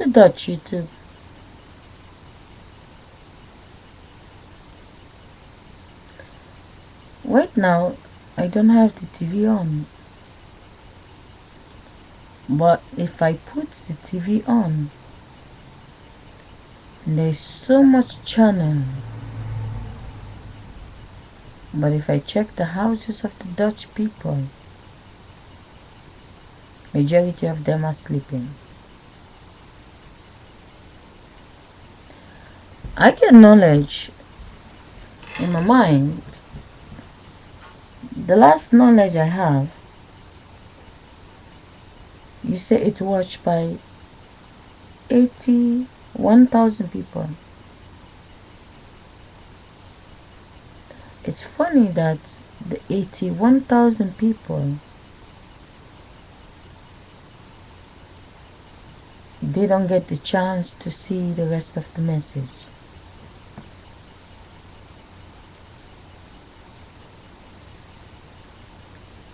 the Dutch YouTube. Right now, I don't have the TV on. But if I put the TV on, there's so much channel. But if I check the houses of the Dutch people, majority of them are sleeping. I get knowledge in my mind. The last knowledge I have, you say it's watched by 81,000 people. It's funny that the 81,000 people, they don't get the chance to see the rest of the message.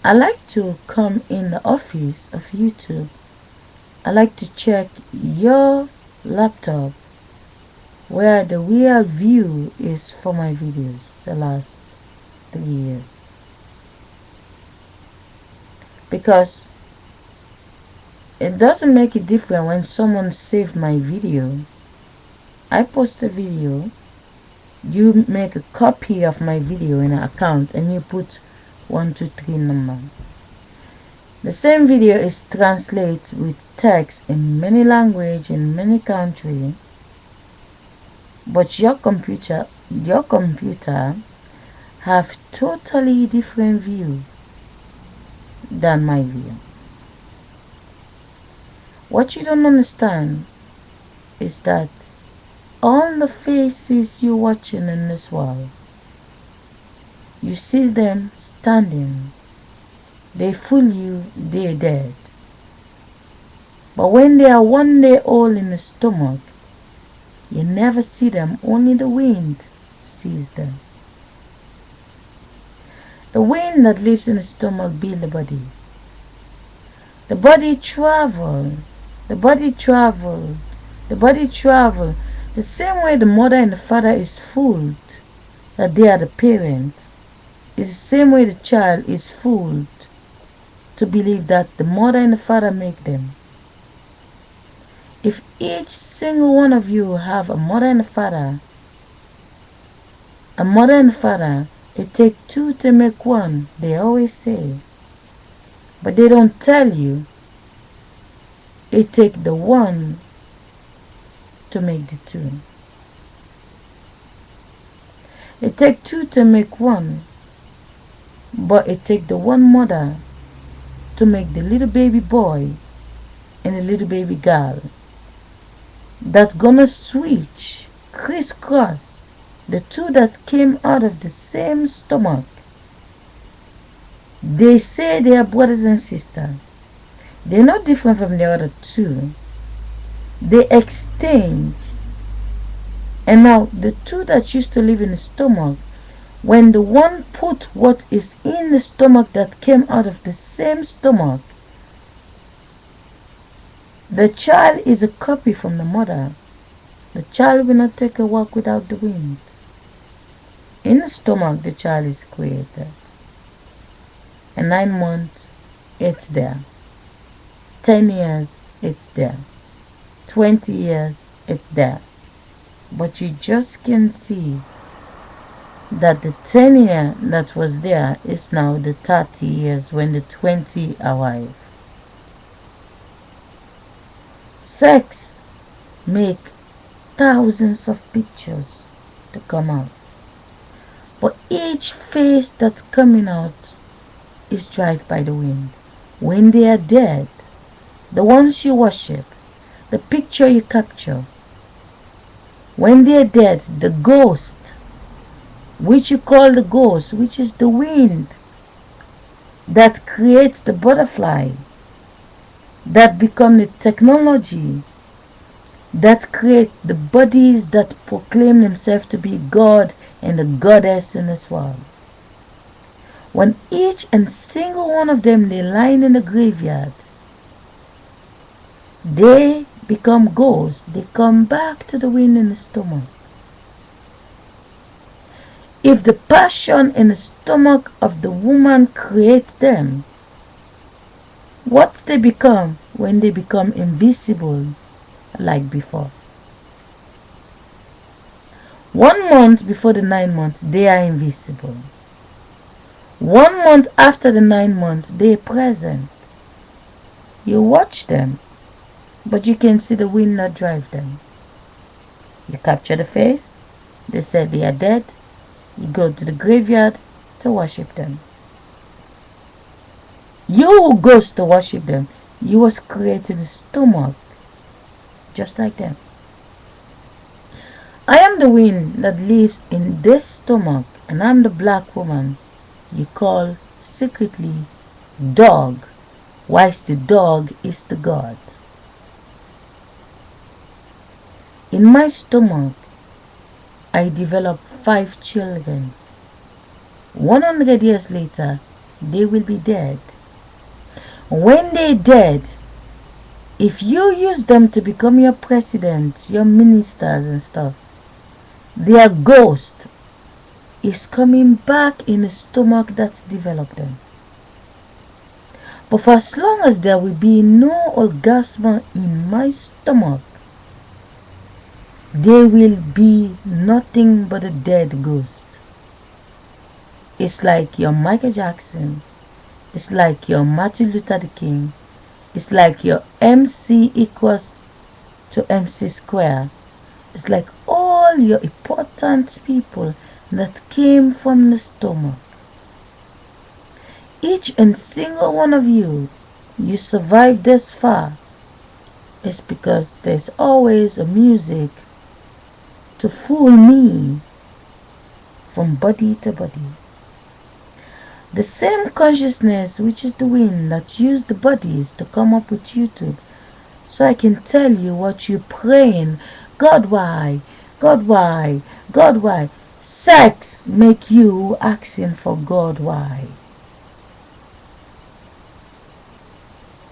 I like to come in the office of YouTube. I like to check your laptop where the real view is for my videos the last 3 years. Because it doesn't make it different when someone saved my video. I post a video, you make a copy of my video in an account and you put 123 number. The same video is translated with text in many languages in many countries, but your computer have totally different view than my view. What you don't understand is that all the faces you're watching in this world, you see them standing, they fool you, they're dead. But when they are 1 day old in the stomach, you never see them, only the wind sees them. The wind that lives in the stomach builds the body. The body travel. The body travel. The body travel. The same way the mother and the father is fooled that they are the parent, is the same way the child is fooled to believe that the mother and the father make them. If each single one of you have a mother and a father, it takes two to make one, they always say. But they don't tell you it takes the one to make the two. It takes two to make one, but it takes the one mother to make the little baby boy and the little baby girl that's gonna switch, crisscross, the two that came out of the same stomach. They say they are brothers and sisters. They're not different from the other two. They exchange. And now the two that used to live in the stomach, when the one put what is in the stomach that came out of the same stomach, the child is a copy from the mother. The child will not take a walk without the wind. In the stomach, the child is created. In 9 months, it's there. 10 years, it's there. 20 years, it's there. But you just can see that the 10 year that was there is now the 30 years when the 20 arrive. Sex make thousands of pictures to come out. But each face that's coming out is driven by the wind. When they are dead, the ones you worship, the picture you capture, when they are dead, the ghost, which you call the ghost, which is the wind that creates the butterfly, that become the technology, that create the bodies that proclaim themselves to be God and the goddess in this world. When each and single one of them, they lie in the graveyard, they become ghosts, they come back to the wind in the stomach. If the passion in the stomach of the woman creates them, what they become when they become invisible like before? 1 month before the 9 months, they are invisible. 1 month after the 9 months, they are present. You watch them, but you can see the wind not drive them. You capture the face, they say they are dead, you go to the graveyard to worship them. You who goes to worship them, you was created in the stomach, just like them. I am the wind that lives in this stomach, and I'm the black woman you call secretly dog, whilst the dog is the God. In my stomach, I developed 5 children. 100 years later, they will be dead. When they're dead, if you use them to become your presidents, your ministers and stuff, their ghost is coming back in the stomach that's developed them. But for as long as there will be no orgasm in my stomach, there will be nothing but a dead ghost. It's like your Michael Jackson. It's like your Martin Luther King. It's like your MC equals to MC square. It's like all your important people that came from the stomach. Each and single one of you survived this far. It's because there's always a music to fool me from body to body. The same consciousness which is the wind that used the bodies to come up with YouTube, so I can tell you what you're praying. God, why? God, why? God, why? Sex make you asking for God, why?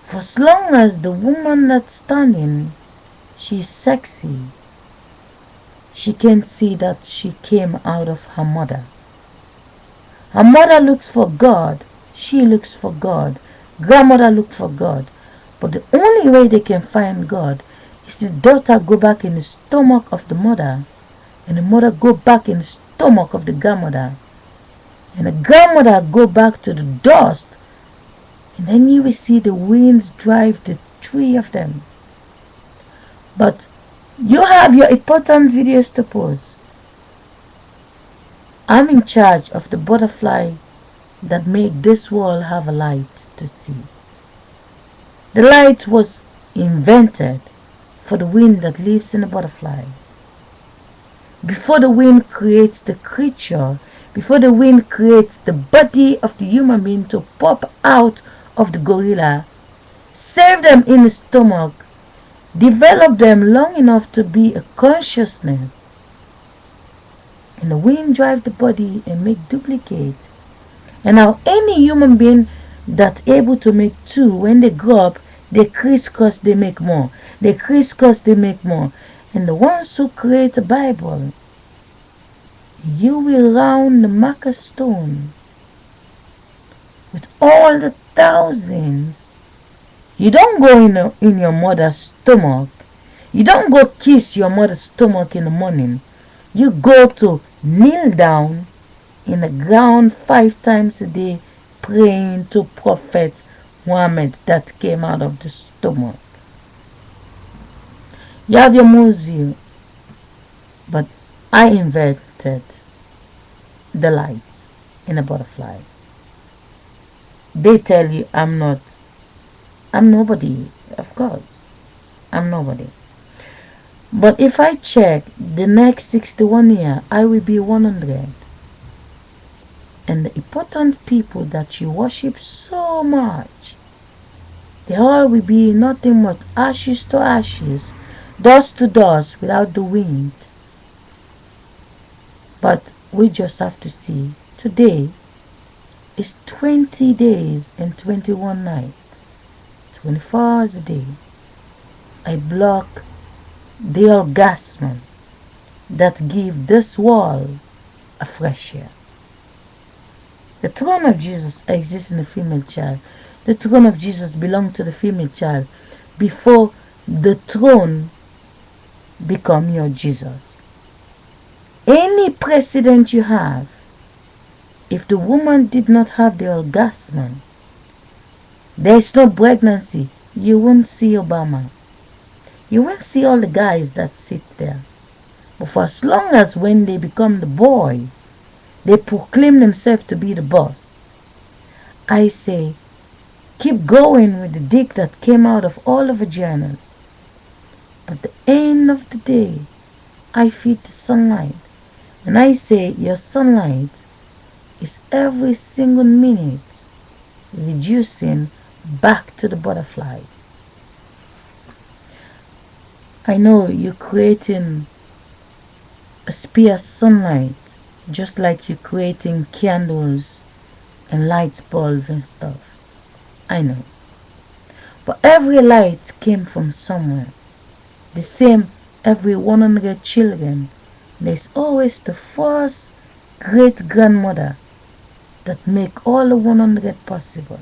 For as long as the woman that's standing, she's sexy, she can see that she came out of her mother. Her mother looks for God, she looks for God, grandmother looks for God. But the only way they can find God is the daughter go back in the stomach of the mother, and the mother go back in the stomach of the grandmother, and the grandmother go back to the dust, and then you will see the winds drive the 3 of them. But you have your important videos to post. I'm in charge of the butterfly that made this world have a light to see. The light was invented for the wind that lives in the butterfly. Before the wind creates the creature, before the wind creates the body of the human being to pop out of the gorilla, save them in the stomach, develop them long enough to be a consciousness, and the wind drive the body and make duplicate. And now any human being that's able to make 2, when they grow up, they crisscross, they make more. They crisscross, they make more. And the ones who create the Bible, you will round the marker stone with all the thousands. You don't go in your mother's stomach. You don't go kiss your mother's stomach in the morning. You go to kneel down in the ground 5 times a day, praying to Prophet Muhammad that came out of the stomach. You have your museum, but I invented the lights in a butterfly. They tell you I'm nobody, of course. I'm nobody. But if I check the next 61 years, I will be 100. And the important people that you worship so much, they all will be nothing but ashes to ashes, dust to dust without the wind. But we just have to see, today is 20 days and 21 nights, 24 hours a day. I block the orgasm that give this world a fresh air. The throne of Jesus exists in the female child. The throne of Jesus belongs to the female child before the throne become your Jesus. Any precedent you have, if the woman did not have the orgasm, there is no pregnancy, you won't see Obama. You won't see all the guys that sit there. But for as long as when they become the boy, they proclaim themselves to be the boss. I say, keep going with the dick that came out of all the vaginas. At the end of the day, I feed the sunlight. And I say your sunlight is every single minute reducing back to the butterfly. I know you're creating a sphere of sunlight just like you're creating candles and light bulbs and stuff. I know. But every light came from somewhere. The same every 100 children. There's always the first great grandmother that make all the 100 possible.